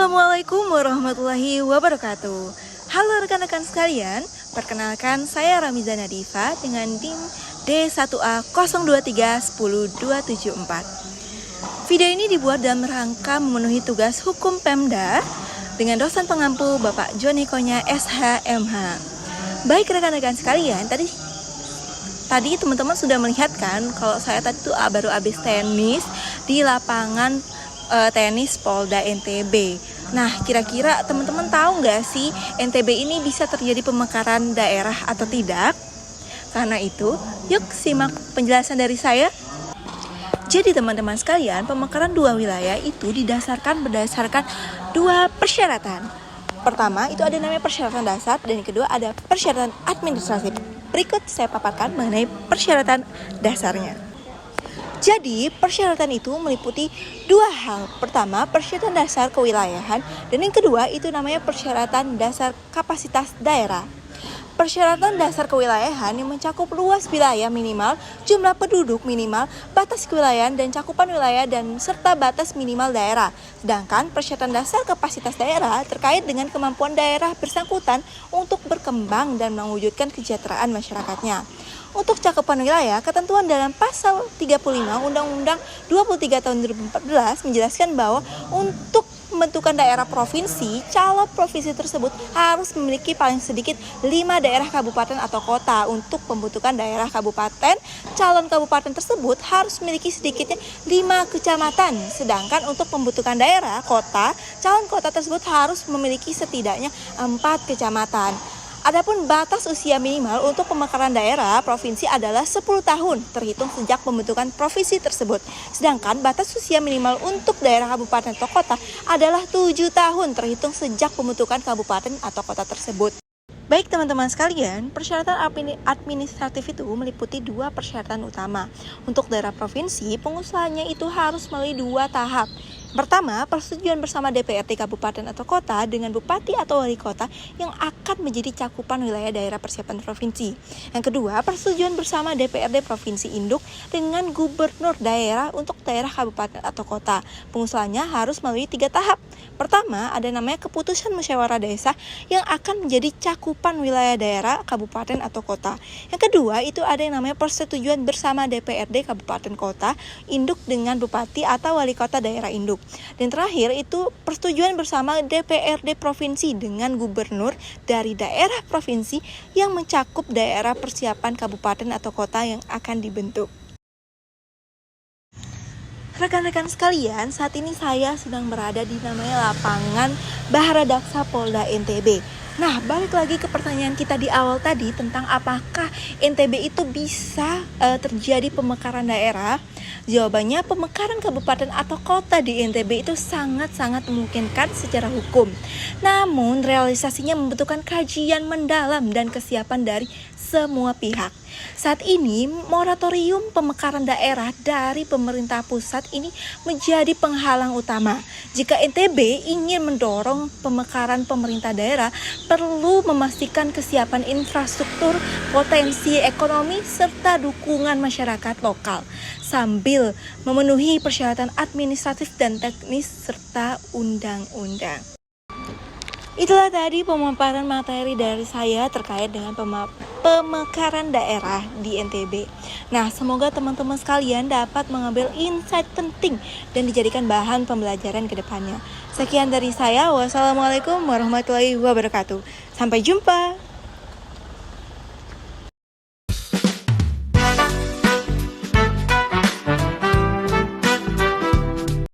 Assalamualaikum warahmatullahi wabarakatuh. Halo rekan-rekan sekalian, perkenalkan saya Ramiza Nadifa dengan NIM D1A 02310274. Video ini dibuat dalam rangka memenuhi tugas hukum Pemda dengan dosen pengampu Bapak Joni Konya SHMH. Baik rekan-rekan sekalian, tadi teman-teman sudah melihat kan kalau saya tadi tuh baru habis tenis di lapangan tenis Polda NTB. Nah, kira-kira teman-teman tahu nggak sih NTB ini bisa terjadi pemekaran daerah atau tidak? Karena itu, yuk simak penjelasan dari saya. Jadi teman-teman sekalian, pemekaran dua wilayah itu berdasarkan dua persyaratan. Pertama, itu ada namanya persyaratan dasar, dan yang kedua ada persyaratan administratif. Berikut saya paparkan mengenai persyaratan dasarnya. Jadi, persyaratan itu meliputi dua hal. Pertama, persyaratan dasar kewilayahan, dan yang kedua itu namanya persyaratan dasar kapasitas daerah. Persyaratan dasar kewilayahan yang mencakup luas wilayah minimal, jumlah penduduk minimal, batas kewilayahan dan cakupan wilayah dan serta batas minimal daerah. Sedangkan persyaratan dasar kapasitas daerah terkait dengan kemampuan daerah bersangkutan untuk berkembang dan mewujudkan kesejahteraan masyarakatnya. Untuk cakupan wilayah, ketentuan dalam pasal 35 Undang-Undang 23 tahun 2014 menjelaskan bahwa untuk pembentukan daerah provinsi, calon provinsi tersebut harus memiliki paling sedikit 5 daerah kabupaten atau kota. Untuk pembentukan daerah kabupaten, calon kabupaten tersebut harus memiliki sedikitnya 5 kecamatan. Sedangkan untuk pembentukan daerah kota, calon kota tersebut harus memiliki setidaknya 4 kecamatan. Adapun batas usia minimal untuk pemekaran daerah provinsi adalah 10 tahun terhitung sejak pembentukan provinsi tersebut. Sedangkan batas usia minimal untuk daerah kabupaten atau kota adalah 7 tahun terhitung sejak pembentukan kabupaten atau kota tersebut. Baik teman-teman sekalian, persyaratan administratif itu meliputi dua persyaratan utama. Untuk daerah provinsi, pengusulannya itu harus melalui 2 tahap. Pertama, persetujuan bersama DPRD kabupaten atau kota dengan bupati atau wali kota yang akan menjadi cakupan wilayah daerah persiapan provinsi. Yang kedua, persetujuan bersama DPRD provinsi induk dengan gubernur daerah untuk daerah kabupaten atau kota. Pengusulannya harus melalui 3 tahap. Pertama, ada namanya keputusan musyawarah desa yang akan menjadi cakupan wilayah daerah kabupaten atau kota. Yang kedua, itu ada yang namanya persetujuan bersama DPRD kabupaten kota induk dengan bupati atau wali kota daerah induk. Dan terakhir itu persetujuan bersama DPRD provinsi dengan gubernur dari daerah provinsi yang mencakup daerah persiapan kabupaten atau kota yang akan dibentuk. Rekan-rekan sekalian, saat ini saya sedang berada di namanya lapangan Baharadaksa Polda NTB. Nah, balik lagi ke pertanyaan kita di awal tadi tentang apakah NTB itu bisa terjadi pemekaran daerah. Jawabannya, pemekaran kabupaten atau kota di NTB itu sangat-sangat memungkinkan secara hukum. Namun, realisasinya membutuhkan kajian mendalam dan kesiapan dari semua pihak. Saat ini, moratorium pemekaran daerah dari pemerintah pusat ini menjadi penghalang utama. Jika NTB ingin mendorong pemekaran pemerintah daerah, perlu memastikan kesiapan infrastruktur, potensi ekonomi, serta dukungan masyarakat lokal, sambil memenuhi persyaratan administratif dan teknis serta undang-undang. Itulah tadi pemaparan materi dari saya terkait dengan pemekaran daerah di NTB. Nah, semoga teman-teman sekalian dapat mengambil insight penting dan dijadikan bahan pembelajaran ke depannya. Sekian dari saya. Wassalamualaikum warahmatullahi wabarakatuh. Sampai jumpa.